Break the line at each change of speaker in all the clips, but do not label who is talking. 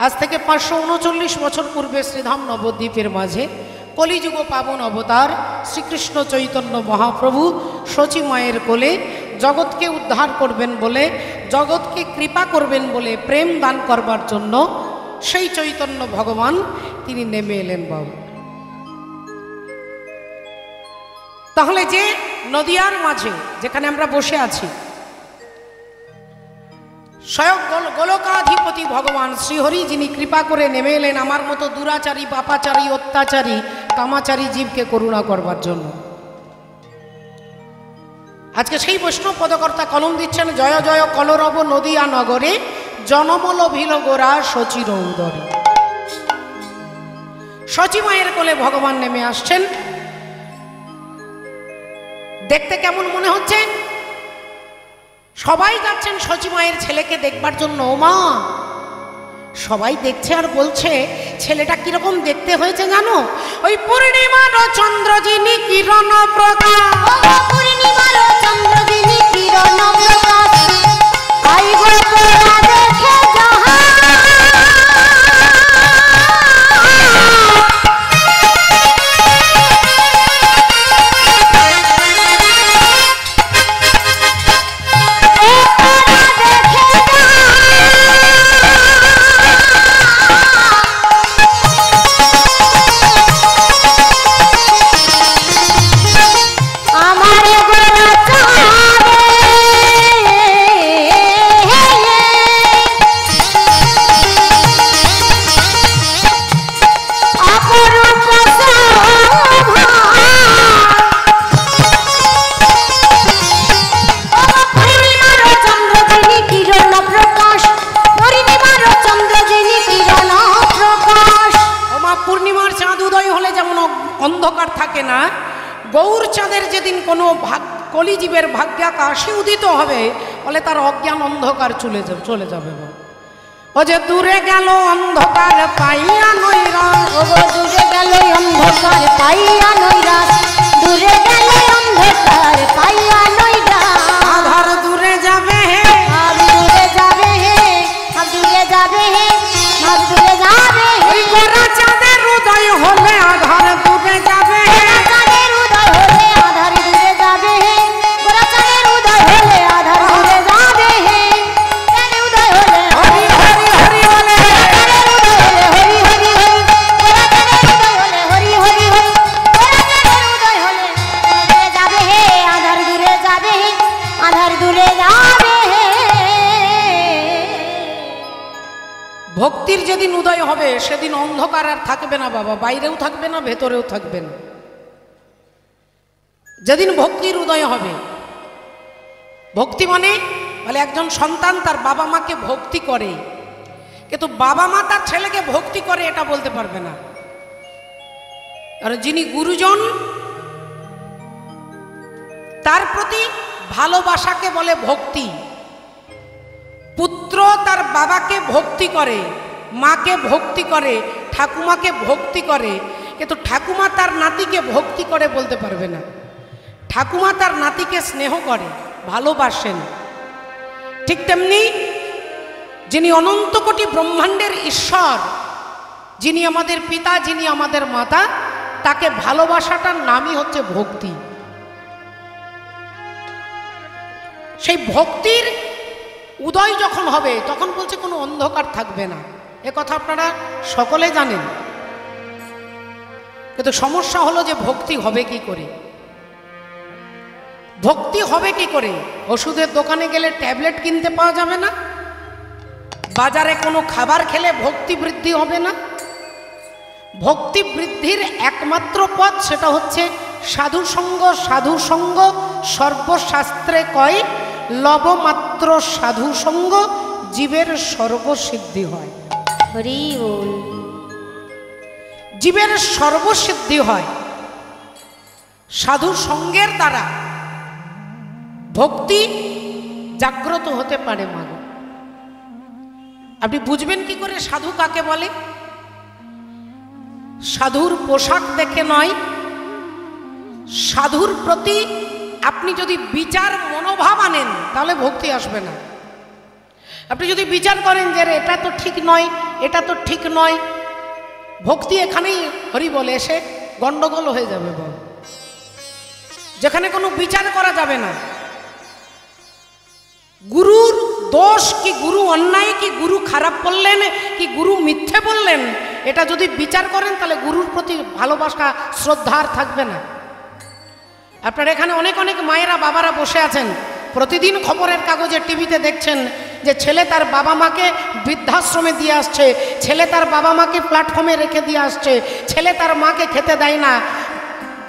আজ থেকে 539 বছর পূর্বে শ্রীধাম নবদ্বীপের মাঝে কলিযুগ পাবন অবতার শ্রীকৃষ্ণ চৈতন্য মহাপ্রভু শচী মায়ের কোলে জগৎকে উদ্ধার করবেন বলে, জগৎকে কৃপা করবেন বলে, প্রেম দান করবার জন্য সেই চৈতন্য ভগবান তিনি নেমে এলেন বাবু। তাহলে যে নদিয়ার মাঝে যেখানে আমরা বসে আছি, স্বয়ং গোলকাধিপতি ভগবান শ্রীহরি যিনি কৃপা করে নেমে এলেন আমার মতো দুরাচারী, পাপাচারী, অত্যাচারী, কামাচারী জীবকে করুণা করবার জন্য। আজকে সেই বৈষ্ণব পদকর্তা কলম দিচ্ছেন, জয় জয় কলরব নদিয়া নগরে জনমল ভিল গোরা শচীর উদরে। শচী মায়ের কোলে ভগবান নেমে আসছেন। দেখতে কেমন মনে হচ্ছে? সবাই যাচ্ছেন শচী মায়ের ছেলেকে দেখবার জন্য। ও মা, সবাই দেখছে আর বলছে ছেলেটা কিরকম দেখতে হয়েছে জানো? ওই পূর্ণিমার চন্দ্র যিনি কিরণ প্রকাশ,
পূর্ণিমার চন্দ্র যিনি কিরণ প্রকাশ, আইব তোরা দেখে যাহা।
অন্ধকার থাকে না, গৌর চাঁদের যেদিন কোনো কলিজীবের ভাগ্যাকাশে উদিত হবে বলে তার অজ্ঞান অন্ধকার চলে যাবে। ও যে দূরে গেল অন্ধকার পাইয়া নৈরাশ,
ও দূরে গেল অন্ধকার পাইয়া নৈরাশ, দূরে গেল অন্ধকার পাইয়া নৈরাশ।
আধার দূরে যাবে হে,
আর দূরে যাবে হে, আর দূরে যাবে হে, আর দূরে যাবে হে।
গোরা চাঁদের উদয় হলে আধার দূরে যাবে হে,
চাঁদের উদয় হলে আধার দূরে যাবে হে, গোরা চাঁদের উদয় হলে আধার দূরে যাবে হে। চাঁদের উদয় হলে
হরি হরি হরি বলে,
চাঁদের উদয় হলে হরি হরি হরি, গোরা চাঁদের উদয় হলে হরি হরি হরি, গোরা চাঁদের উদয় হলে দূরে যাবে হে, আধার দূরে যাবে হে, আধার দূরে যাবে হে।
ভক্তির যেদিন উদয় হবে সেদিন অন্ধকার আর থাকবে না বাবা, বাইরেও থাকবে না, ভেতরেও থাকবে না। যেদিন ভক্তির উদয় হবে, ভক্তি মানে একজন সন্তান তার বাবা মাকে ভক্তি করে, কিন্তু বাবা মা তার ছেলেকে ভক্তি করে এটা বলতে পারবে না। আর যিনি গুরুজন তার প্রতি ভালোবাসাকে বলে ভক্তি। পুত্র তার বাবাকে ভক্তি করে, মাকে ভক্তি করে, ঠাকুমাকে ভক্তি করে, কিন্তু ঠাকুমা তার নাতিকে ভক্তি করে বলতে পারবে না। ঠাকুমা তার নাতিকে স্নেহ করে, ভালোবাসেন। ঠিক তেমনি যিনি অনন্ত কোটি ব্রহ্মাণ্ডের ঈশ্বর, যিনি আমাদের পিতা, যিনি আমাদের মাতা, তাকে ভালোবাসাটার নামই হচ্ছে ভক্তি। সেই ভক্তির উদয় যখন হবে তখন বলছে কোনো অন্ধকার থাকবে না। এ কথা আপনারা সকলে জানেন, কিন্তু সমস্যা হলো যে ভক্তি হবে কি করে? ভক্তি হবে কি করে? ওষুধের দোকানে গেলে ট্যাবলেট কিনতে পাওয়া যাবে না, বাজারে কোনো খাবার খেলে ভক্তি বৃদ্ধি হবে না। ভক্তি বৃদ্ধির একমাত্র পথ সেটা হচ্ছে সাধুসঙ্গ। সাধুসঙ্গ সর্বশাস্ত্রে কয়, লবমাত্র সাধুসঙ্গ জীবের সর্বসিদ্ধি হয়।
হরি বল।
জীবের সর্বসিদ্ধি হয় সাধু সঙ্গের দ্বারা। ভক্তি জাগ্রত হতে পারে মাগো। আপনি বুঝবেন কি করে সাধু কাকে বলে? সাধুর পোশাক দেখে নয়, সাধুর প্রতি আপনি যদি বিচার মনোভাব আনেন তাহলে ভক্তি আসবে না। আপনি যদি বিচার করেন যে এটা তো ঠিক নয়, এটা তো ঠিক নয়, ভক্তি এখানেই হরি বলে এসে গন্ডগোল হয়ে যাবে, যেখানে কোনো বিচার করা যাবে না। গুরুর দোষ কি গুরু অন্যায় কি গুরু খারাপ বললেন কি গুরু মিথ্যে বললেন, এটা যদি বিচার করেন তাহলে গুরুর প্রতি ভালোবাসা শ্রদ্ধা আর থাকবে না। আপনার এখানে অনেক অনেক মায়েরা বাবারা বসে আছেন, প্রতিদিন খবরের কাগজে টিভিতে দেখছেন যে ছেলে তার বাবা মাকে বৃদ্ধাশ্রমে দিয়ে আসছে, ছেলে তার বাবা মাকে প্ল্যাটফর্মে রেখে দিয়ে আসছে, ছেলে তার মাকে খেতে দেয় না,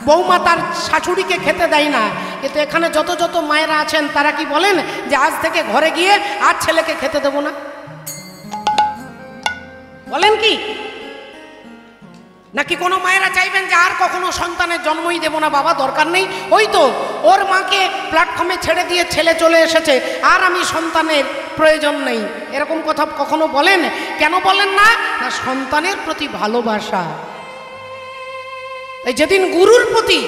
বৌমা তার শাশুড়িকে খেতে দেয় না। কিন্তু এখানে যত যত মায়েরা আছেন তারা কি বলেন যে আজ থেকে ঘরে গিয়ে আর ছেলেকে খেতে দেব না? বলেন কি? নাকি কোনো মায়েরা চাইবেন যে আর কখনো সন্তানের জন্মই দেব না, বাবা দরকার নেই, ওই তো ওর মাকে প্ল্যাটফর্মে ছেড়ে দিয়ে ছেলে চলে এসেছে, আর আমি সন্তানের প্রয়োজন নেই, এরকম কথা কখনো বলেন? কেন বলেন না? না, সন্তানের প্রতি ভালোবাসা। এই যেদিন গুরুর প্রতি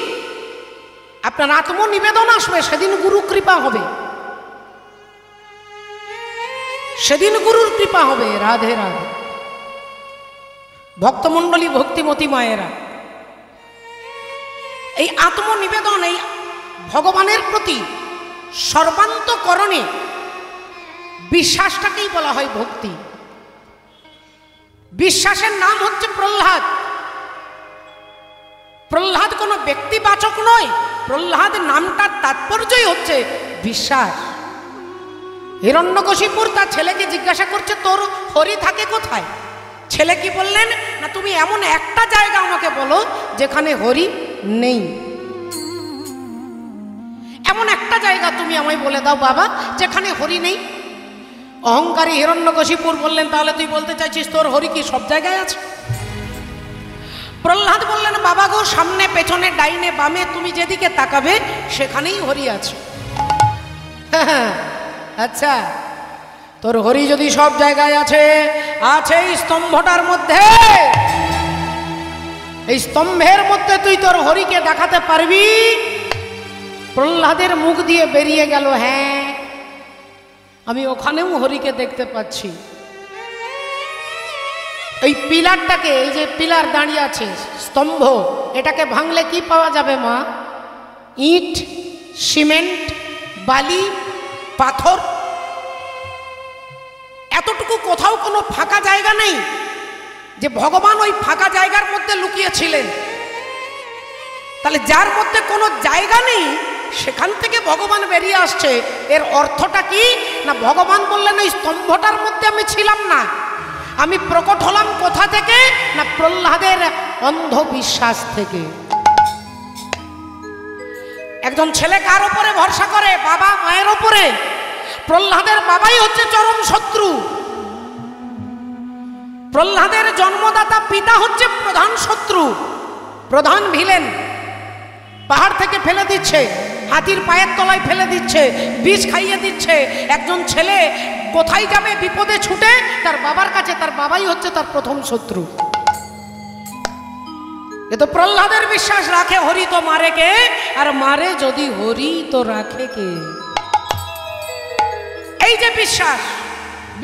আপনার আত্মনিবেদন আসবে সেদিন গুরু কৃপা হবে, সেদিন গুরুর কৃপা হবে। রাধে রাধে। ভক্তমণ্ডলী, ভক্তিমতী মায়েরা, এই আত্মনিবেদন, এই ভগবানের প্রতি সর্বান্তকরণে বিশ্বাসটাকেই বলা হয় ভক্তি। বিশ্বাসের নাম হচ্ছে প্রহ্লাদ। প্রহ্লাদ কোনো ব্যক্তিবাচক নয়, প্রহ্লাদ নামটার তাৎপর্যই হচ্ছে বিশ্বাস। হিরণ্যকশিপুর তার ছেলেকে জিজ্ঞাসা করছে তোর হরি থাকে কোথায়? ছেলে কি বললেন না, তুমি এমন একটা জায়গা আমাকে বলো যেখানে হরি নেই, এমন একটা জায়গা তুমি আমায় বলে দাও বাবা যেখানে হরি নেই। অহংকারী হিরণ্যকশিপুর বললেন তাহলে তুই বলতে চাইছিস তোর হরি কি সব জায়গায় আছে? প্রহ্লাদ বললেন বাবা গো, সামনে পেছনে ডাইনে বামে তুমি যেদিকে তাকাবে সেখানেই হরি আছে। আচ্ছা, তোর হরি যদি সব জায়গায় আছে, আছে এই স্তম্ভটার মধ্যে, এই স্তম্ভের মধ্যে তুই তোর হরিকে দেখাতে পারবি? প্রহ্লাদের মুখ দিয়ে বেরিয়ে গেল, হ্যাঁ আমি ওখানেও হরিকে দেখতে পাচ্ছি। এই পিলারটাকে, এই যে পিলার দাঁড়িয়ে আছে স্তম্ভ, এটাকে ভাঙলে কি পাওয়া যাবে মা? ইট, সিমেন্ট, বালি, পাথর, এতটুকু কোথাও কোনো ফাঁকা জায়গা নেই যে ভগবান ওই ফাঁকা জায়গার মধ্যে লুকিয়েছিলেন। তাহলে যার মধ্যে কোনো জায়গা নেই সেখান থেকে ভগবান বেরিয়ে আসছে, এর অর্থটা কি? না, ভগবান বললেন ওই স্তম্ভটার মধ্যে আমি ছিলাম না, আমি প্রকট হলাম কোথা থেকে? না, প্রহ্লাদের অন্ধবিশ্বাস থেকে। একজন ছেলে কার উপরে ভরসা করে? বাবা মায়ের উপরে। প্রহ্লাদের বাবাই হচ্ছে চরম শত্রু, প্রহ্লাদের জন্মদাতা পিতা হচ্ছে প্রধান শত্রু, প্রধান ভিলেন। পাহাড় থেকে ফেলে দিচ্ছে, হাতির পায়ের তলায় ফেলে দিচ্ছে, বিষ খাইয়ে দিচ্ছে। একজন ছেলে কোথায় যাবে বিপদে ছুটে? তার বাবার কাছে। তার বাবাই হচ্ছে তার প্রথম শত্রু। এ তো প্রহ্লাদের বিশ্বাস, রাখে হরি তো মারে কে, আর মারে যদি হরি তো রাখে কে। এই যে বিশ্বাস,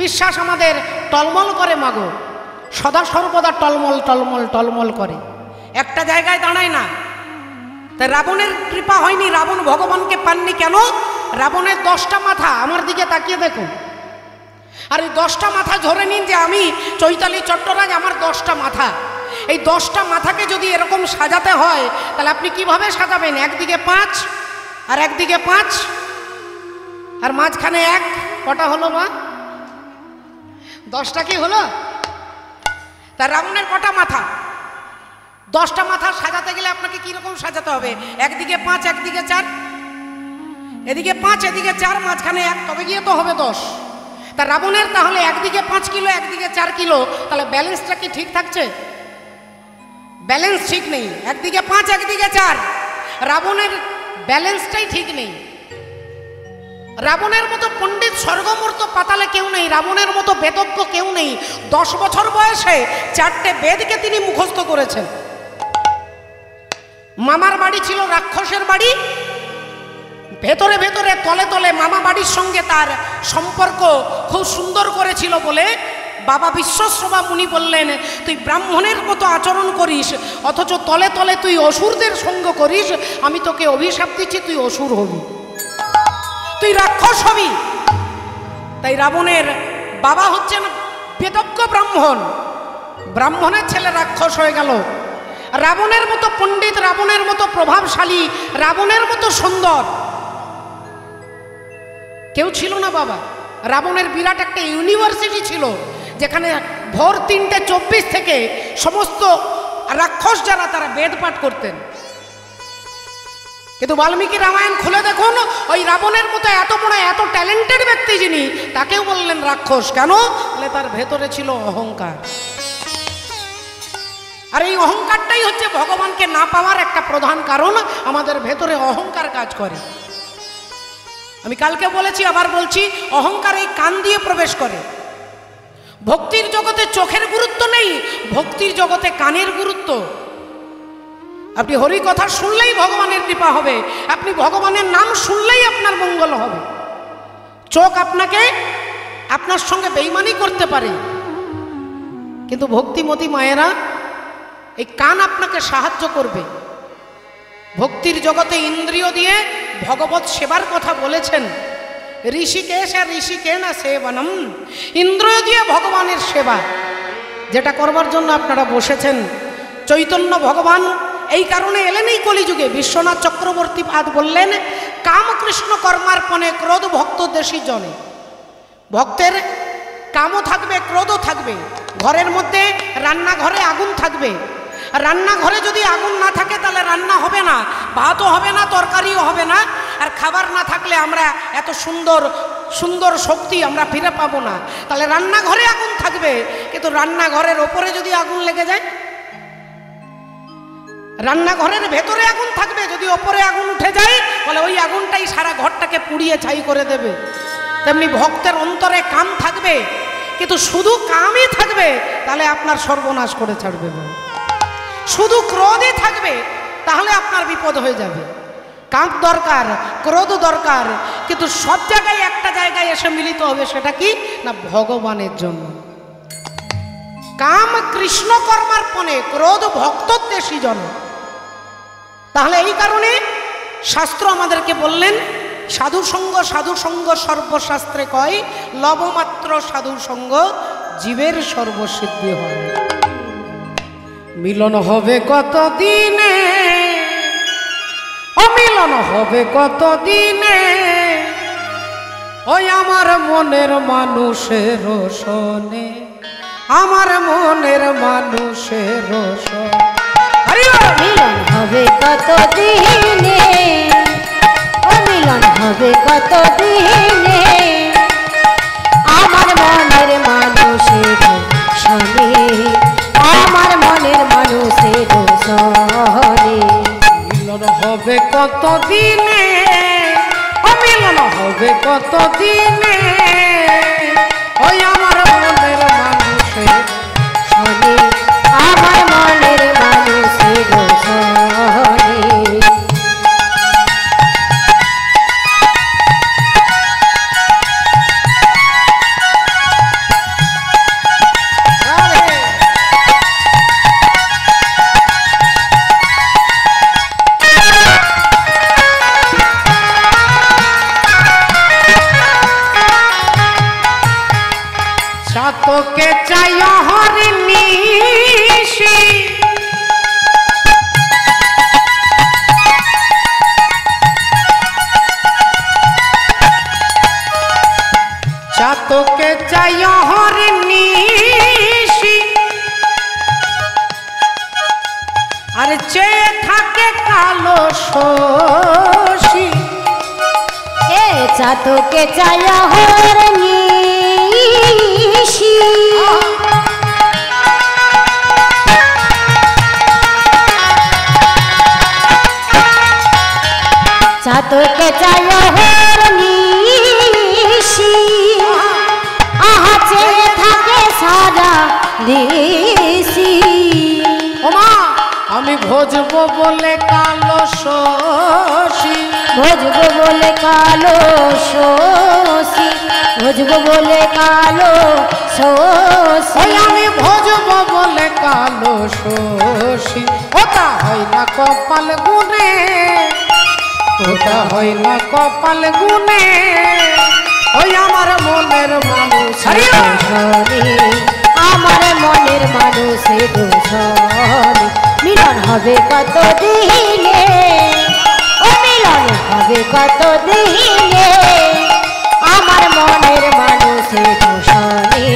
বিশ্বাস আমাদের টলমল করে মাগো, সদা সর্বদা টলমল টলমল টলমল করে, একটা জায়গায় দাঁড়ায় না। তাই রাবণের কৃপা হয়নি, রাবণ ভগবানকে পাননি। কেন? রাবণের 10টা মাথা, আমার দিকে তাকিয়ে দেখুন, আর এই 10টা মাথা ধরে নিন যে আমি চৈতালি চট্টরাজ, আমার 10টা মাথা। এই 10টা মাথাকে যদি এরকম সাজাতে হয় তাহলে আপনি কিভাবে সাজাবেন? একদিকে 5 আর একদিকে 5 আর মাঝখানে 1, কটা হলো মা? 10টা কি হলো? তা রাবণের কটা মাথা? 10টা মাথা সাজাতে গেলে আপনাকে কিরকম সাজাতে হবে? একদিকে 5 একদিকে 4, এদিকে 5 এদিকে 4, মাঝখানে 1, তবে গিয়ে তো হবে 10। তা রাবণের তাহলে একদিকে 5 কিলো একদিকে 4 কিলো, তাহলে ব্যালেন্সটা কি ঠিক থাকছে? ব্যালেন্স ঠিক নেই। একদিকে 5 একদিকে 4, রাবণের ব্যালেন্সটাই ঠিক নেই। রাবণের মতো পণ্ডিত স্বর্গমূর্ত পাতালে কেউ নেই, রাবণের মতো বেদজ্ঞ কেউ নেই। 10 বছর বয়সে 4টে বেদকে তিনি মুখস্থ করেছেন। মামার বাড়ি ছিল রাক্ষসের বাড়ি, ভেতরে ভেতরে তলে তলে মামা বাড়ির সঙ্গে তার সম্পর্ক খুব সুন্দর করেছিল বলে বাবা বিশ্বশ্রবা মুনি বললেন, তুই ব্রাহ্মণের মতো আচরণ করিস অথচ তলে তলে তুই অসুরদের সঙ্গ করিস, আমি তোকে অভিশাপ দিচ্ছি, তুই অসুর হবি, তুই রাক্ষস হবি। তাই রাবণের বাবা হচ্ছেন বেদজ্ঞ ব্রাহ্মণ, ব্রাহ্মণের ছেলে রাক্ষস হয়ে গেল। রাবণের মতো পণ্ডিত, রাবণের মতো প্রভাবশালী, রাবণের মতো সুন্দর কেউ ছিল না বাবা। রাবণের বিরাট একটা ইউনিভার্সিটি ছিল, যেখানে ভোর 3:24 থেকে সমস্ত রাক্ষস যারা তারা বেদ পাঠ করতেন। কিন্তু বাল্মীকি রামায়ণ খুলে দেখুন, ওই রাবণের মতো এত বড় এত ট্যালেন্টেড ব্যক্তি যিনি, তাকেও বললেন রাক্ষস। কেন? বলে তার ভেতরে ছিল অহংকার। আর এই অহংকারটাই হচ্ছে ভগবানকে না পাওয়ার একটা প্রধান কারণ। আমাদের ভেতরে অহংকার কাজ করে। আমি কালকে বলেছি, আবার বলছি, অহংকার এই কান দিয়ে প্রবেশ করে। ভক্তির জগতে চোখের গুরুত্ব নেই, ভক্তির জগতে কানের গুরুত্ব। আপনি হরি কথা শুনলেই ভগবানের কৃপা হবে, আপনি ভগবানের নাম শুনলেই আপনার মঙ্গল হবে। চোখ আপনাকে আপনার সঙ্গে বেইমানি করতে পারে, কিন্তু ভক্তিমতী মায়েরা এই কান আপনাকে সাহায্য করবে। ভক্তির জগতে ইন্দ্রিয় দিয়ে ভগবত সেবার কথা বলেছেন, ঋষিকেশ আর ঋষিকেন সেবনম, ইন্দ্রিয় দিয়ে ভগবানের সেবা, যেটা করবার জন্য আপনারা বসেছেন। চৈতন্য ভগবান এই কারণে এলেন এই কলিযুগে। বিশ্বনাথ চক্রবর্তী পাদ বললেন, কাম কৃষ্ণ কর্মার্পণে ক্রোধ ভক্ত দেশী জনে। ভক্তের কামও থাকবে, ক্রোধও থাকবে। ঘরের মধ্যে রান্নাঘরে আগুন থাকবে, রান্নাঘরে যদি আগুন না থাকে তাহলে রান্না হবে না, ভাতও হবে না, তরকারিও হবে না। আর খাবার না থাকলে আমরা এত সুন্দর সুন্দর শক্তি আমরা ফিরে পাবো না। তাহলে রান্নাঘরে আগুন থাকবে, কিন্তু রান্নাঘরের ওপরে যদি আগুন লেগে যায়, রান্নাঘরের ভেতরে আগুন থাকবে, যদি ওপরে আগুন উঠে যায় বলে ওই আগুনটাই সারা ঘরটাকে পুড়িয়ে ছাই করে দেবে। তেমনি ভক্তের অন্তরে কাম থাকবে, কিন্তু শুধু কামই থাকবে তাহলে আপনার সর্বনাশ করে ছাড়বে। শুধু ক্রোধই থাকবে তাহলে আপনার বিপদ হয়ে যাবে। কাম দরকার, ক্রোধ দরকার, কিন্তু সব জায়গায় একটা জায়গায় এসে মিলিত হবে। সেটা কি না? ভগবানের জন্য। কাম কৃষ্ণ কর্মার্পণে, ক্রোধ ভক্তদ্বেষী জন। তাহলে এই কারণে শাস্ত্র আমাদেরকে বললেন, সাধু সঙ্গ, সাধু সঙ্গ সর্বশাস্ত্রে কয়, লবমাত্র সাধু সঙ্গ জীবের সর্বসিদ্ধি হয়। মিলন হবে কত দিনে, অমিলন হবে কত দিনে, ওই আমার মনের মানুষের রোশনে, আমার মনের মানুষের রোশনে।
মিলন হবে কত দিনে, অমিলন হবে কত দিনে, আমার মনের মানুষের সনে, আমার মনের মানুষের সনে।
মিলন হবে কত দিনে, অমিলন হবে কত দিনে, ওই আমার মনের মানুষের
সনে, আমার মনের মানুষের সনে।
তোকে চাই হরিণীষি, তোকে চাই হরিণীষি, আর চেয়ে থাকে কালো শশী।
এ তোকে চাই হরিণীষি, তোকে চাই হরিণীষি, আহা চেয়ে থাকে সারা দিশি।
ওমা আমি ভজবো বলে কালো শশী,
ভজবো বলে কালো শোষী, ভজবো বলে কালো শোষী।
ওই আমি ভজবো বলে কালো শোষী, ওটা হয় না কপাল গুনে, ওটা হয় না কপাল গুনে। ওই আমার মনের মানুষ
আমার মনের মানুষে দোষণী, মিলন হবে কত দিনে, ও মিলন হবে কত দিনে। আমার মনের মানুষে দোষণী,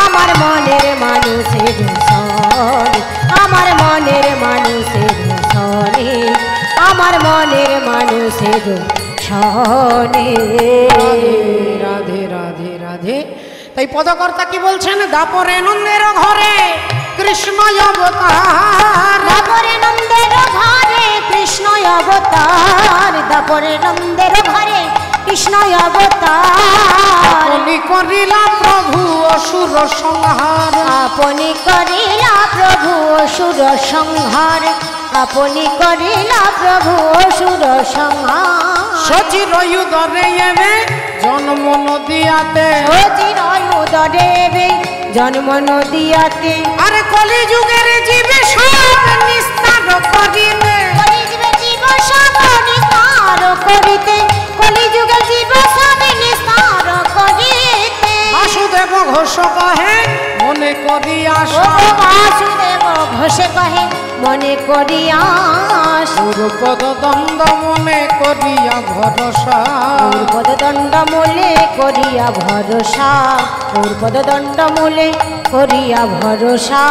আমার মনের মানুষে দোষণী, আমার মনের মানুষে দোষণী, আমার মনের মানুষে দোষণী।
রাধে রাধে রাধে। তাই পদকর্তা কি বলছেন? দাপরে নন্দের ঘরে কৃষ্ণ অবতার,
দাপরে নন্দের ঘরে কৃষ্ণ অবতার, দাপরে নন্দের ঘরে কৃষ্ণ অবতার।
আপনি করিলা প্রভু অসুর সংহার,
আপনি করিলা প্রভু অসুর সংহার, আপনি করিলা প্রভু অসুর সংহার।
সচির উদরে এবে জন্ম নদিয়াতে,
সচির উদরে এবে জন্ম নদিয়াতে।
আরে কলি যুগের জীবে সব নিস্তার করিতে,
কলিযুগে জীব সব নিস্তার করিতে, কলিযুগে জীব সব নিস্তার করিতে।
বাসুদেব ঘোষ কহে মনে করিয়া
ও বাসুদেব ঘোষ কহে মনে করিয়া,
পদ দণ্ড মনে করিয়া ভরসা,
পদদণ্ড মূলে করিয়া ভরসা, পদদণ্ড মূলে করিয়া ভরসা।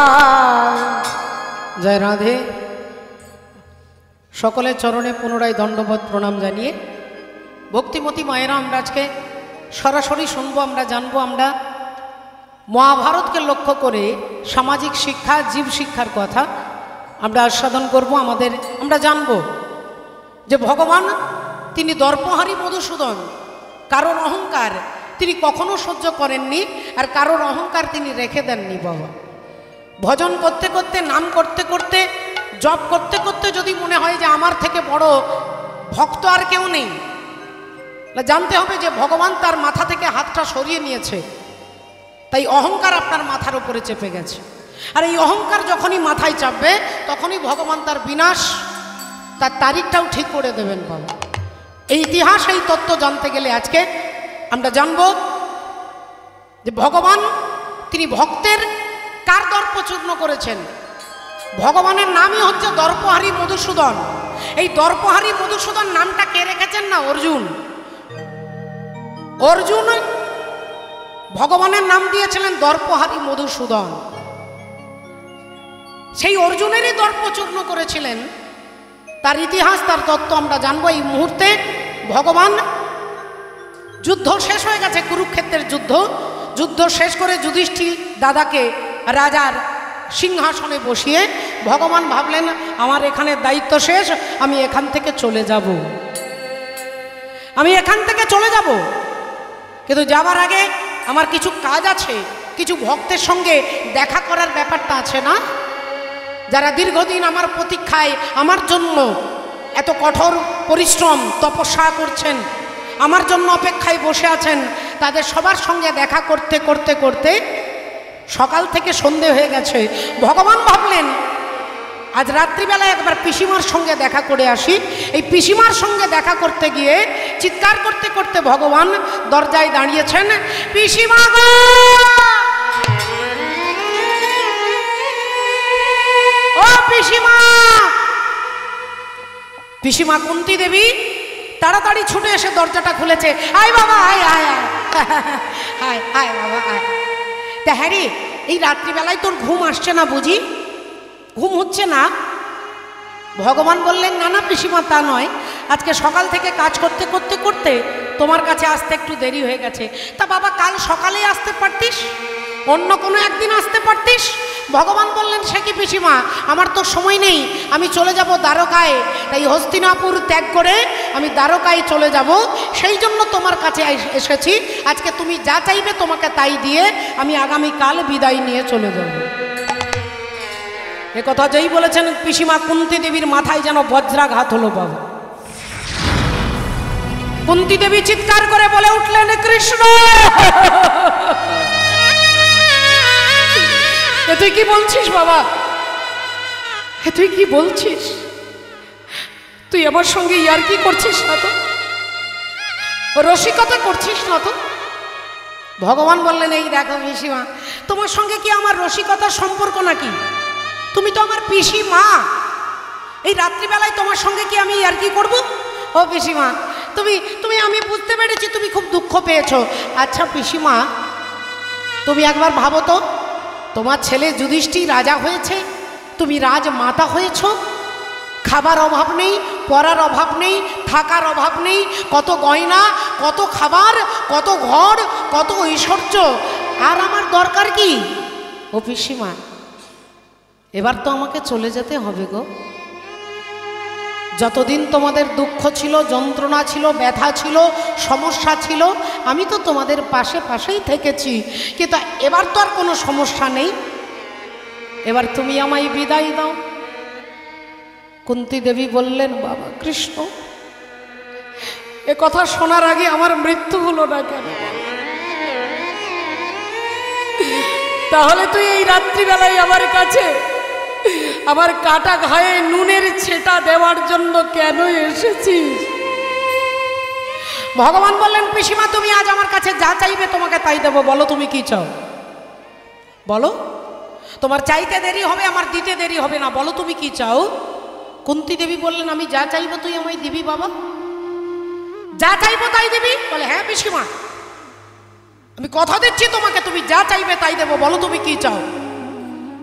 জয় রাধে। সকলের চরণে পুনরায় দণ্ডবোধ প্রণাম জানিয়ে ভক্তিমতী মায়েরা আমরা আজকে সরাসরি শুনবো, আমরা জানবো, আমরা মহাভারতকে লক্ষ্য করে সামাজিক শিক্ষা, জীব শিক্ষার কথা আমরা আস্বাদন করব। আমরা জানব যে ভগবান তিনি দর্পহারী মধুসূদন, কারোর অহংকার তিনি কখনো সহ্য করেননি, আর কারোর অহংকার তিনি রেখে দেননি। বাবা ভজন করতে করতে, নাম করতে করতে, জপ করতে করতে যদি মনে হয় যে আমার থেকে বড় ভক্ত আর কেউ নেই, জানতে হবে যে ভগবান তার মাথা থেকে হাতটা সরিয়ে নিয়েছে, তাই অহংকার আপনার মাথার উপরে চেপে গেছে। আর এই অহংকার যখনই মাথায় চাপবে তখনই ভগবান তার বিনাশ, তার তারিখটাও ঠিক করে দেবেন। বাবা এই ইতিহাস, এই তত্ত্ব জানতে গেলে আজকে আমরা জানব যে ভগবান তিনি ভক্তের কার দর্প চূর্ণ করেছেন। ভগবানের নামই হচ্ছে দর্পহারী মধুসূদন। এই দর্পহারী মধুসূদন নামটা কে রেখেছেন? না অর্জুন। অর্জুন ভগবানের নাম দিয়েছিলেন দর্পহারী মধুসূদন। সেই অর্জুনেরই দর্প চূর্ণ করেছিলেন। তার ইতিহাস, তার তত্ত্ব আমরা জানবো এই মুহূর্তে। ভগবান যুদ্ধ শেষ হয়ে গেছে, কুরুক্ষেত্রের যুদ্ধ শেষ করে যুধিষ্ঠির দাদাকে রাজার সিংহাসনে বসিয়ে ভগবান ভাবলেন আমার এখানে দায়িত্ব শেষ, আমি এখান থেকে চলে যাব, আমি এখান থেকে চলে যাব। কিন্তু যাবার আগে আমার কিছু কাজ আছে, কিছু ভক্তের সঙ্গে দেখা করার ব্যাপারটা আছে না, যারা দীর্ঘদিন আমার প্রতীক্ষায়, আমার জন্য এত কঠোর পরিশ্রম তপস্যা করছেন, আমার জন্য অপেক্ষায় বসে আছেন, তাদের সবার সঙ্গে দেখা করতে করতে করতে সকাল থেকে সন্ধে হয়ে গেছে। ভগবান ভাবলেন আজ রাত্রিবেলায় একবার পিসিমার সঙ্গে দেখা করে আসি। এই পিসিমার সঙ্গে দেখা করতে গিয়ে চিৎকার করতে করতে ভগবান দরজায় দাঁড়িয়েছেন, পিসিমা গো, ও পিসিমা। পিসিমা কুন্তী দেবী তাড়াতাড়ি ছুটে এসে দরজাটা খুলেছে। আয় বাবা, আয় আয় আয় আয় আয় বাবা আয়। তা হ্যাঁ রে, এই রাত্রিবেলায় তোর ঘুম আসছে না বুঝি? ঘুম হচ্ছে না? ভগবান বললেন না না পিসিমা, তা নয়, আজকে সকাল থেকে কাজ করতে করতে করতে তোমার কাছে আসতে একটু দেরি হয়ে গেছে। তা বাবা কাল সকালে আসতে পারতিস, অন্য কোনো একদিন আসতে পারতিস। ভগবান বললেন সে কি পিসিমা, আমার তো সময় নেই, আমি চলে যাব দ্বারকায়, তাই হস্তিনাপুর ত্যাগ করে আমি দ্বারকায় চলে যাব, সেই জন্য তোমার কাছে এসেছি। আজকে তুমি যা চাইবে তোমাকে তাই দিয়ে আমি আগামীকাল বিদায় নিয়ে চলে যাব। এ কথা যেই বলেছেন পিসিমা কুন্তী দেবীর মাথায় যেন বজ্রাঘাত হলো। বাবা কুন্তী দেবী চিৎকার করে বলে উঠলেন, কৃষ্ণ এ তুই কি বলছিস বাবা, এ তুই কি বলছিস? তুই আমার সঙ্গে ইয়ার্কি করছিস না তো, রসিকতা করছিস না তো? ভগবান বললেন, এই দেখো পিসিমা, তোমার সঙ্গে কি আমার রসিকতার সম্পর্ক নাকি? তুমি তো আমার পিসিমা, এই রাত্রিবেলায় তোমার সঙ্গে কি আমি ইয়ার্কি করব? ও পিসিমা, তুমি আমি বুঝতে পেরেছি তুমি খুব দুঃখ পেয়েছো। আচ্ছা পিসিমা, তুমি একবার ভাবো তো, তোমার ছেলে যুধিষ্ঠির রাজা হয়েছে, তুমি রাজমাতা হয়েছো, খাবার অভাব নেই, পরার অভাব নেই, থাকার অভাব নেই, কত গয়না, কত খাবার, কত ঘর, কত ঐশ্বর্য, আর আমার দরকার কি? ও পিসিমা, এবার তো আমাকে চলে যেতে হবে গো। যতদিন তোমাদের দুঃখ ছিল, যন্ত্রণা ছিল, ব্যথা ছিল, সমস্যা ছিল, আমি তো তোমাদের পাশেই থেকেছি, কিন্তু এবার তো আর কোনো সমস্যা নেই, এবার তুমি আমায় বিদায় দাও। কুন্তী দেবী বললেন, বাবা কৃষ্ণ, এ কথা শোনার আগে আমার মৃত্যু হলো না কেন? তাহলে তুই এই রাত্রিবেলায় আমার কাছে আমার কাটা ঘায়ে নুনের ছেটা দেওয়ার জন্য কেন এসেছিস? ভগবান বললেন, পিসিমা তুমি আজ আমার কাছে যা চাইবে তোমাকে তাই দেবো, বলো তুমি কি চাও, বলো। তোমার চাইতে দেরি হবে, আমার দিতে দেরি হবে না, বলো তুমি কি চাও। কুন্তী দেবী বললেন, আমি যা চাইবো তুই আমায় দিবি বাবা, যা চাইবো তাই দিবি? বলে, হ্যাঁ পিসিমা, আমি কথা দিচ্ছি তোমাকে, তুমি যা চাইবে তাই দেবো, বলো তুমি কি চাও।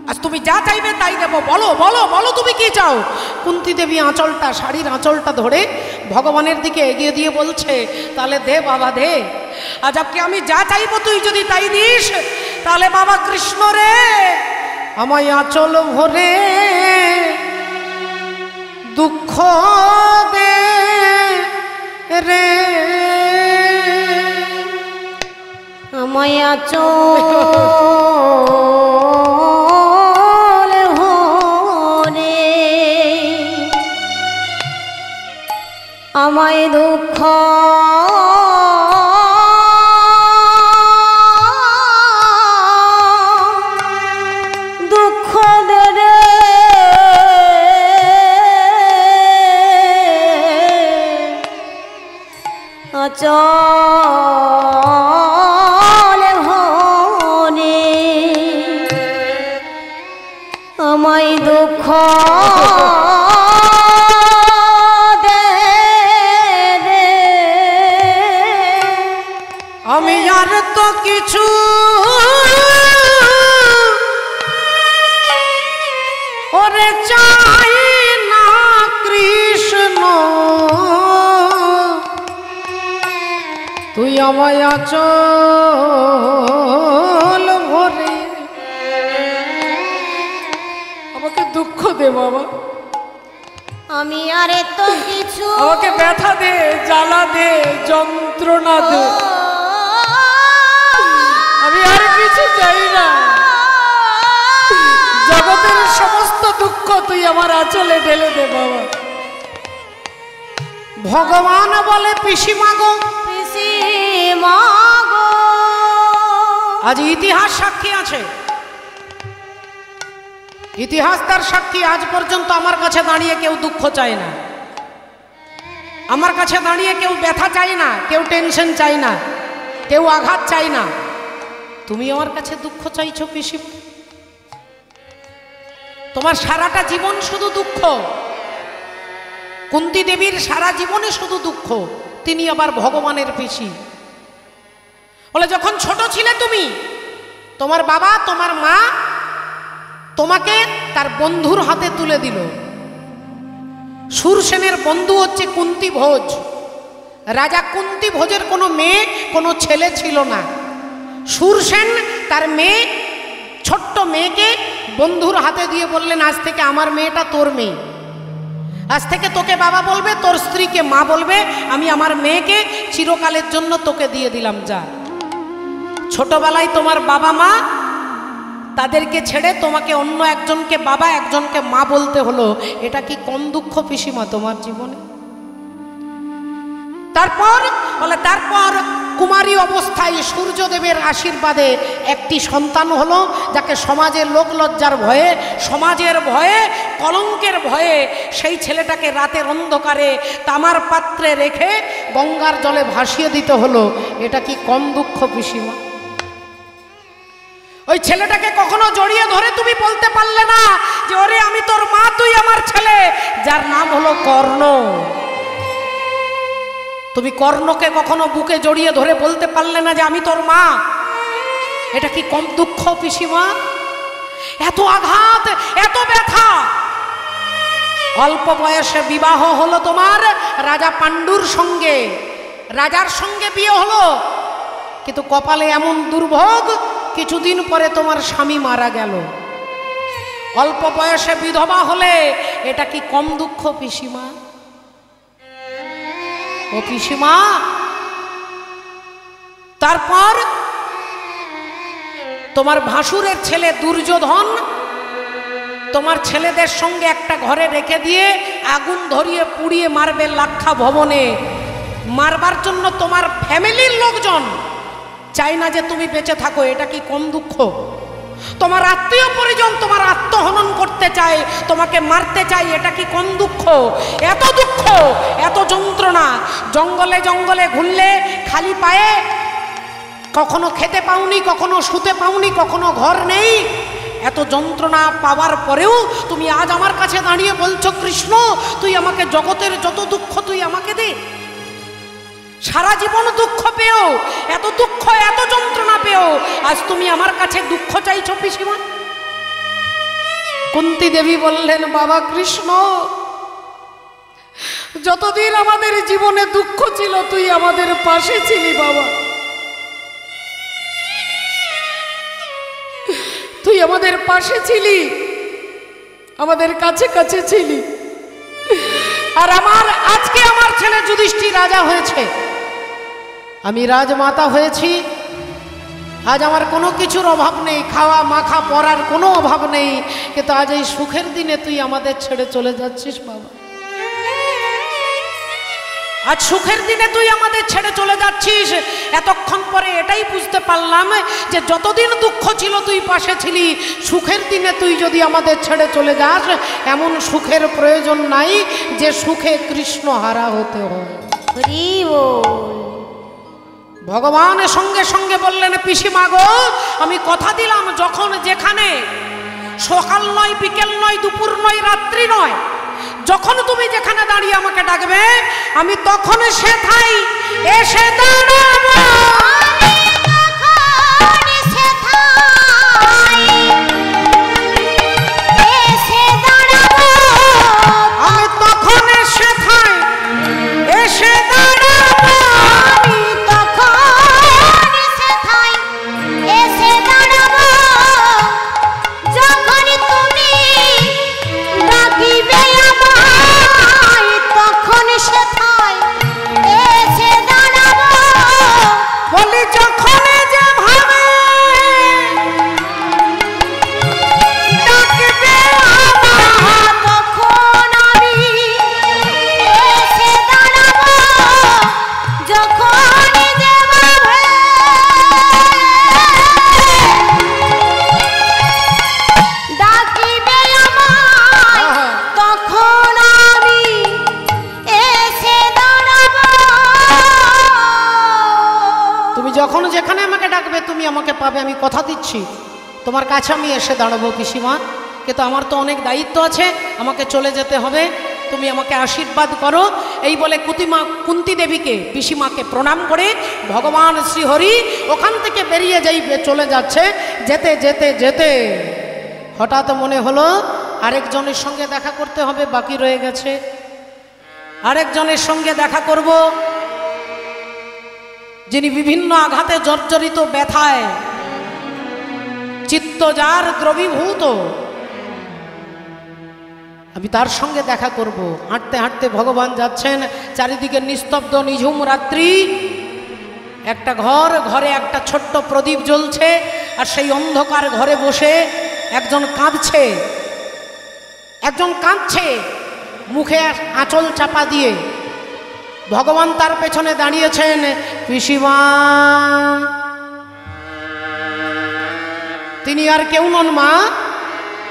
আজ তুমি যা চাইবে তাই দেবো, বলো বলো বলো তুমি কি চাও। কুন্তী দেবী আঁচলটা, শাড়ির আঁচলটা ধরে ভগবানের দিকে এগিয়ে দিয়ে বলছে, তাহলে দে বাবা দে, আজ আপনি আমি যা চাইবো তুই যদি তাই দিস, তাহলে বাবা কৃষ্ণ রে আমায় আঁচল ভরে দুঃখ দে রে,
আমায় আঁচল ভরে আমায় দুঃখ দে রে, আঁচল ভরে আমায় দুঃখ দে রে।
আমি আর তো কিছু ওরে চাই না কৃষ্ণ, তুই আমায় আঁচল ভরে আমাকে দুঃখ দে বাবা,
আমি আর তো কিছু,
আমাকে ব্যথা দে, জ্বালা দে, যন্ত্রণা দে, আমি আর কিছু চাই না, জগতের সমস্ত দুঃখ তুই আমার আঁচলে ঢেলে দে বাবা। ভগবান বলে, পিসিমা গো,
পিসিমা গো,
আজ ইতিহাস সাক্ষী আছে, ইতিহাস তার সাক্ষী, আজ পর্যন্ত আমার কাছে দাঁড়িয়ে কেউ দুঃখ চায় না, আমার কাছে দাঁড়িয়ে কেউ ব্যথা চায় না, কেউ টেনশন চায় না, কেউ আঘাত চায় না, তুমি আমার কাছে দুঃখ চাইছো পিসিমা। তোমার সারাটা জীবন শুধু দুঃখ, কুন্তী দেবীর সারা জীবনে শুধু দুঃখ, তিনি আবার ভগবানের পিসি। বলে, যখন ছোট ছিলে তুমি, তোমার বাবা তোমার মা তোমাকে তার বন্ধুর হাতে তুলে দিল। শূরসেনের বন্ধু হচ্ছে কুন্তী ভোজ, রাজা কুন্তী ভোজের কোনো মেয়ে কোনো ছেলে ছিল না। শূরসেন তার মেয়ে, ছোট্ট মেয়েকে বন্ধুর হাতে দিয়ে বললেন, আজ থেকে আমার মেয়েটা তোর মেয়ে, আজ থেকে তোকে বাবা বলবে, তোর স্ত্রীকে মা বলবে, আমি আমার মেয়েকে চিরকালের জন্য তোকে দিয়ে দিলাম। যা, ছোটবেলায় তোমার বাবা মা তাদেরকে ছেড়ে তোমাকে অন্য একজনকে বাবা একজনকে মা বলতে হলো, এটা কি কম দুঃখ পিসিমা তোমার জীবনে? তারপর বলে তারপর কুমারী অবস্থায় সূর্যদেবের আশীর্বাদে একটি সন্তান হলো, যাকে সমাজের লোক লজ্জার ভয়ে, সমাজের ভয়ে, কলঙ্কের ভয়ে সেই ছেলেটাকে রাতের অন্ধকারে তামার পাত্রে রেখে গঙ্গার জলে ভাসিয়ে দিতে হলো। এটা কি কম দুঃখ পিসিমা? ওই ছেলেটাকে কখনো জড়িয়ে ধরে তুমি বলতে পারলে না যে ওরে আমি তোর মা, তুই আমার ছেলে, যার নাম হলো কর্ণ। তুমি কর্ণকে কখনো বুকে জড়িয়ে ধরে বলতে পারলে না যে আমি তোর মা? এটা কি কম দুঃখ পিসিমা? এত আঘাত, এত ব্যথা। অল্প বয়সে বিবাহ হলো তোমার রাজা পাণ্ডুর সঙ্গে, রাজার সঙ্গে বিয়ে হলো, কিন্তু কপালে এমন দুর্ভোগ, কিছুদিন পরে তোমার স্বামী মারা গেল। অল্প বয়সে বিধবা হলে এটা কি কম দুঃখ পিসিমা? ও পিসিমা, তারপর তোমার ভাসুরের ছেলে দুর্যোধন তোমার ছেলেদের সঙ্গে একটা ঘরে রেখে দিয়ে আগুন ধরিয়ে পুড়িয়ে মারবে লাক্ষা ভবনে। মারবার জন্য তোমার ফ্যামিলির লোকজন চাই না যে তুমি বেঁচে থাকো। এটা কি কম দুঃখ? তোমার আত্মীয় পরিজন তোমার আত্মহনন করতে চায়, তোমাকে মারতে চায়, এটা কি কম দুঃখ? এত দুঃখ, এত যন্ত্রণা। জঙ্গলে জঙ্গলে ঘুরলে খালি পায়ে, কখনো খেতে পাওনি, কখনো শুতে পাওনি, কখনো ঘর নেই। এত যন্ত্রণা পাওয়ার পরেও তুমি আজ আমার কাছে দাঁড়িয়ে বলছো কৃষ্ণ তুই আমাকে জগতের যত দুঃখ তুই আমাকে দে। সারা জীবন দুঃখ পেও, এত দুঃখ, এত যন্ত্রণা পেও, আজ তুমি আমার কাছে দুঃখ চাইছো পিসিমা? কুন্তী দেবী বললেন, বাবা কৃষ্ণ, যতদিন আমাদের জীবনে দুঃখ ছিল তুই আমাদের পাশে ছিলি বাবা, তুই আমাদের পাশে ছিলি, আমাদের কাছে কাছে ছিলি। আর আজকে আমার ছেলে যুধিষ্ঠির রাজা হয়েছে, আমি রাজমাতা হয়েছি। আজ আমার কোনো কিছুর অভাব নেই, খাওয়া মাখা পরার কোনো অভাব নেই, কিন্তু আজ এই সুখের দিনে তুই আমাদের ছেড়ে চলে যাচ্ছিস বাবা। আজ সুখের দিনে তুই আমাদের ছেড়ে চলে যাচ্ছিস। এতক্ষণ পরে এটাই বুঝতে পারলাম যে যতদিন দুঃখ ছিল তুই পাশে ছিলি, সুখের দিনে তুই যদি আমাদের ছেড়ে চলে যাস, এমন সুখের প্রয়োজন নাই যে সুখে কৃষ্ণ হারা হতে হয়। ভগবানের সঙ্গে সঙ্গে বললেন, পিসিমা গো, আমি কথা দিলাম যখন যেখানে, সকাল নয়, বিকেল নয়, দুপুর নয়, রাত্রি নয়, যখন তুমি যেখানে দাঁড়িয়ে আমাকে ডাকবে আমি তখন সেথায় এসে দাঁড়াবো। আমি তখন সেথায় এসে দাঁড়াবো। যখন যেখানে আমাকে ডাকবে তুমি আমাকে পাবে, আমি কথা দিচ্ছি তোমার কাছে আমি এসে দাঁড়াবো পিসিমা। কিন্তু আমার তো অনেক দায়িত্ব আছে, আমাকে চলে যেতে হবে, তুমি আমাকে আশীর্বাদ করো। এই বলে কুন্তী দেবীকে, পিসিমাকে প্রণাম করে ভগবান শ্রীহরি ওখান থেকে বেরিয়ে চলে যাচ্ছে। যেতে যেতে যেতে হঠাৎ মনে হলো আরেকজনের সঙ্গে দেখা করতে হবে, বাকি রয়ে গেছে। আরেকজনের সঙ্গে দেখা করব, যিনি বিভিন্ন আঘাতে জর্জরিত, ব্যথায় চিত্ত যার দ্রবীভূত, আমি তার সঙ্গে দেখা করব। হাঁটতে হাঁটতে ভগবান যাচ্ছেন, চারিদিকে নিস্তব্ধ নিঝুম রাত্রি। একটা ঘরে একটা ছোট্ট প্রদীপ জ্বলছে, আর সেই অন্ধকার ঘরে বসে একজন কাঁদছে, মুখে আঁচল চাপা দিয়ে। ভগবান তার পেছনে দাঁড়িয়েছেন, পিসিমা। তিনি আর কেউ নন মা,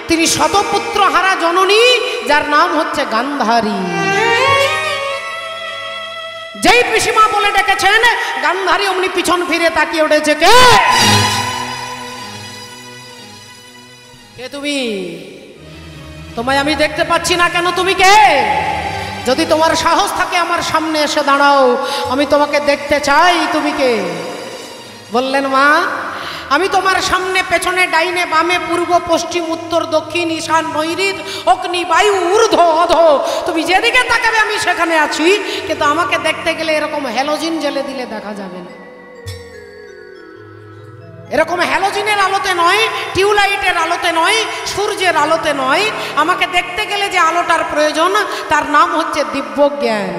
তিনি শতপুত্র হারা জননী, যার নাম হচ্ছে গান্ধারী। যেই পিসিমা বলে ডেকেছেন, গান্ধারী অমনি পিছন ফিরে তাকিয়ে উঠেছে। কে? কে তুমি? তোমায় আমি দেখতে পাচ্ছি না কেন, তুমি কে? যদি তোমার সাহস থাকে আমার সামনে এসে দাঁড়াও, আমি তোমাকে দেখতে চাই, তুমি কে? বললেন মা, আমি তোমার সামনে পেছনে ডাইনে বামে পূর্ব পশ্চিম উত্তর দক্ষিণ ঈশান নৈঋত অগ্নি বায়ু ঊর্ধ্ব অধ, তুমি যেদিকে তাকাবে আমি সেখানে আছি, কিন্তু আমাকে দেখতে গেলে এরকম হ্যালোজিন জ্বেলে দিলে দেখা যাবে না। এরকম হ্যালোজিনের আলোতে নয়, টিউবলাইটের আলোতে নয়, সূর্যের আলোতে নয়, আমাকে দেখতে গেলে যে আলোটার প্রয়োজন তার নাম হচ্ছে দিব্য জ্ঞান।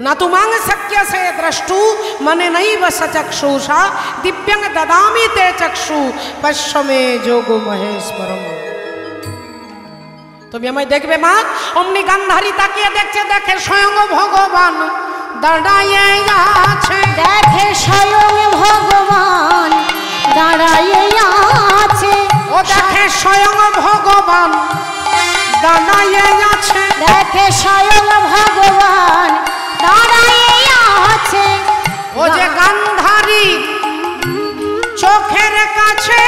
না তুমাং শক্য সে দ্রষ্টু মানে নৈব সচক্ষুষা দিব্যাং দদামি তে চক্ষু পশ্যমে যোগ মহেশ্বরম। তুমি আমায় দেখবে মা? অমনি গান্ধারী তাকিয়ে দেখছে, দেখে স্বয়ং ভগবান দাঁড়াইয়ে আছে।
দেখে স্বয়ং ভগবান দাঁড়াইয়ে আছে।
ও দেখে স্বয়ং ভগবান দাঁড়াইয়ে আছে।
দেখে স্বয়ং ভগবান দাঁড়াইয়ে আছে।
ও যে গান্ধারী চোখের কাছে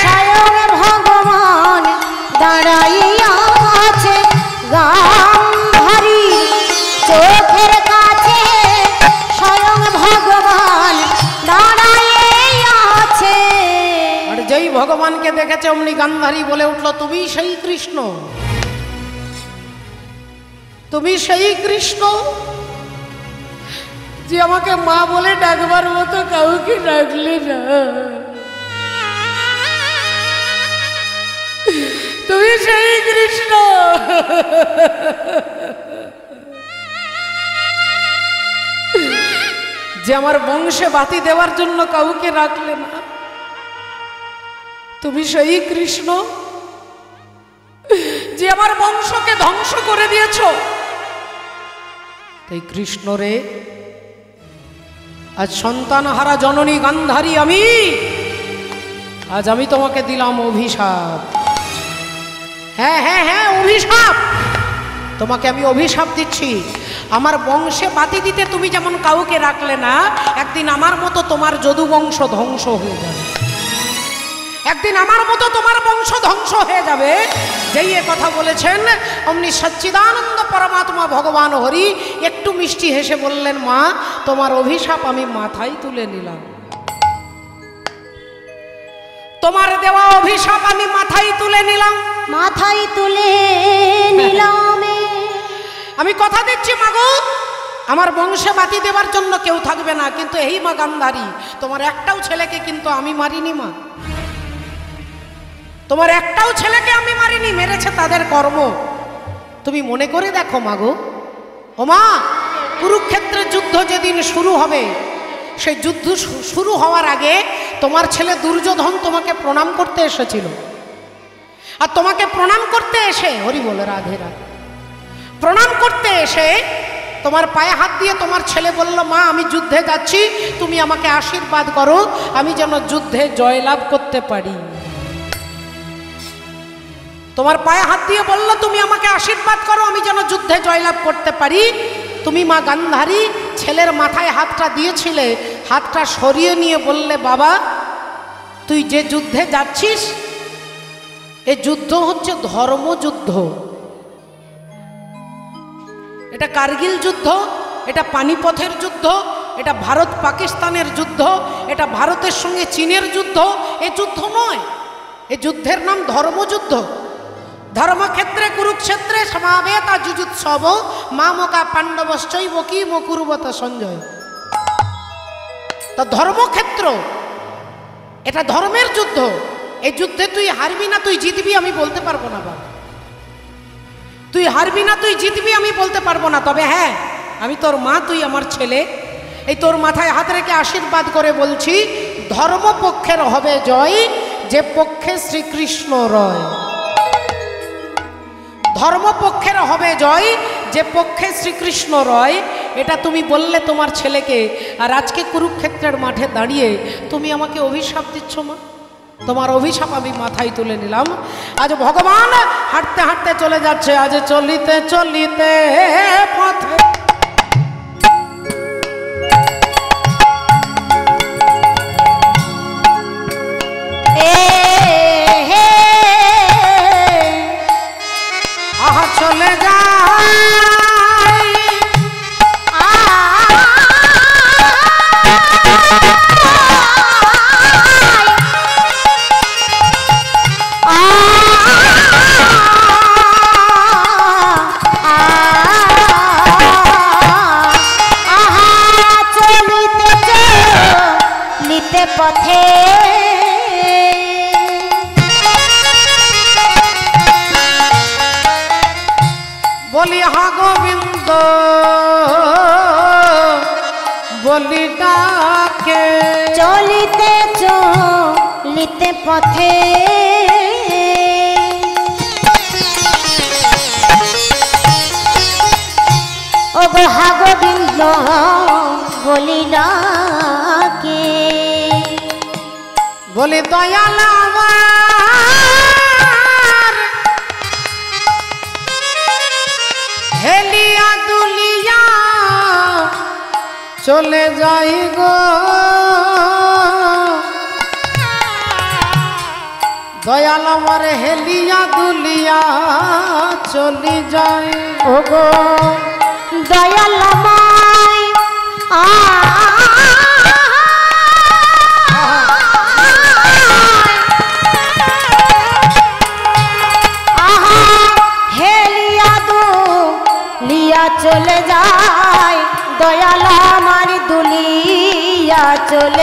স্বয়ং ভগবান দাঁড়াইয়ে আছে। গান্ধারী চোখের কাছে স্বয়ং ভগবান দাঁড়াইয়ে আছে।
আর যেই ভগবানকে দেখেছে অমনি গান্ধারী বলে উঠল, তুমি সেই কৃষ্ণ, তুমি সেই কৃষ্ণ যে আমাকে মা বলে ডাকবার মতো কাউকে ডাকলে না। তুমি সেই কৃষ্ণ যে আমার বংশে বাতি দেওয়ার জন্য কাউকে রাখলে না। তুমি সেই কৃষ্ণ যে আমার বংশকে ধ্বংস করে দিয়েছ। তাই কৃষ্ণ রে, আজ সন্তান হারা জননী গান্ধারী আমি, আজ আমি তোমাকে দিলাম অভিশাপ। হ্যাঁ হ্যাঁ হ্যাঁ, অভিশাপ। তোমাকে আমি অভিশাপ দিচ্ছি। আমার বংশে বাতি দিতে তুমি যেমন কাউকে রাখলে না, একদিন আমার মতো তোমার যদু বংশ ধ্বংস হয়ে যাবে। একদিন আমার মতো তোমার বংশ ধ্বংস হয়ে যাবে। যেই এ কথা বলেছেন অমনি সচ্চিদানন্দ পরমাত্মা ভগবান হরি একটু মিষ্টি হেসে বললেন, মা তোমার অভিশাপ আমি মাথায় তুলে নিলাম। তোমার দেওয়া অভিশাপ আমি মাথায় তুলে নিলাম।
মাথায় তুলে নিলাম।
আমি কথা দিচ্ছি মাগো, আমার বংশে বাতি দেওয়ার জন্য কেউ থাকবে না, কিন্তু এই মা গান্ধারী তোমার একটাও ছেলেকে কিন্তু আমি মারিনি মা। তোমার একটাও ছেলেকে আমি মারিনি, মেরেছে তাদের কর্ম। তুমি মনে করে দেখো মাগো। ও মা, কুরুক্ষেত্রের যুদ্ধ যেদিন শুরু হবে, সেই যুদ্ধ শুরু হওয়ার আগে তোমার ছেলে দুর্যোধন তোমাকে প্রণাম করতে এসেছিল। আর তোমাকে প্রণাম করতে এসে, হরি বলে রাধে রাধে, প্রণাম করতে এসে তোমার পায়ে হাত দিয়ে তোমার ছেলে বলল, মা আমি যুদ্ধে যাচ্ছি, তুমি আমাকে আশীর্বাদ করো, আমি যেন যুদ্ধে জয়লাভ করতে পারি। তোমার পায়ে হাত দিয়ে বলল, তুমি আমাকে আশীর্বাদ করো, আমি যেন যুদ্ধে জয়লাভ করতে পারি। তুমি মা গান্ধারী ছেলের মাথায় হাতটা দিয়েছিলে, হাতটা সরিয়ে নিয়ে বললে, বাবা তুই যে যুদ্ধে যাচ্ছিস এ যুদ্ধ হচ্ছে ধর্মযুদ্ধ। এটা কার্গিল যুদ্ধ, এটা পানিপথের যুদ্ধ, এটা ভারত পাকিস্তানের যুদ্ধ, এটা ভারতের সঙ্গে চীনের যুদ্ধ। এ যুদ্ধ নয়, এ যুদ্ধের নাম ধর্মযুদ্ধ। ধর্মক্ষেত্রে কুরুক্ষেত্রে সমাবেতা যুযুৎসব মামকা পাণ্ডবশ্চৈব কিম কুরুবত সঞ্জয়। তো ধর্মক্ষেত্র, এটা ধর্মের যুদ্ধ। এই যুদ্ধে তুই হারবি না তুই জিতবি আমি বলতে পারবো না বাবা। তুই হারবি না তুই জিতবি আমি বলতে পারবো না, তবে হ্যাঁ আমি তোর মা, তুই আমার ছেলে। এই তোর মাথায় হাত রেখে আশীর্বাদ করে বলছি, ধর্মপক্ষের হবে জয়, যে পক্ষে শ্রীকৃষ্ণ রয়। ধর্মপক্ষের হবে জয়, যে পক্ষে শ্রীকৃষ্ণ রয়, এটা তুমি বললে তোমার ছেলেকে, আর আজকে কুরুক্ষেত্রের মাঠে দাঁড়িয়ে তুমি আমাকে অভিশাপ দিচ্ছ মা। তোমার অভিশাপ আমি মাথায় তুলে নিলাম। আজ ভগবান হাঁটতে হাঁটতে চলে যাচ্ছে, আজ চলিতে চলিতে পথে চলে যায়
চলিতে পথে
বলি হা গোবিন্দ বলি ডাকে,
চলিতে চলিতে পথে ও গো হা গোবিন্দ বলি ডাকে,
বলি দয়াল আমার হেলিয়া দুলিয়া চলে যাই গো, দয়াল আমার হেলিয়া দুলিয়া চলে যায়।
ও গো দয়াল আমায় চলে যায়, দয়াল আমার দুলিয়া চলে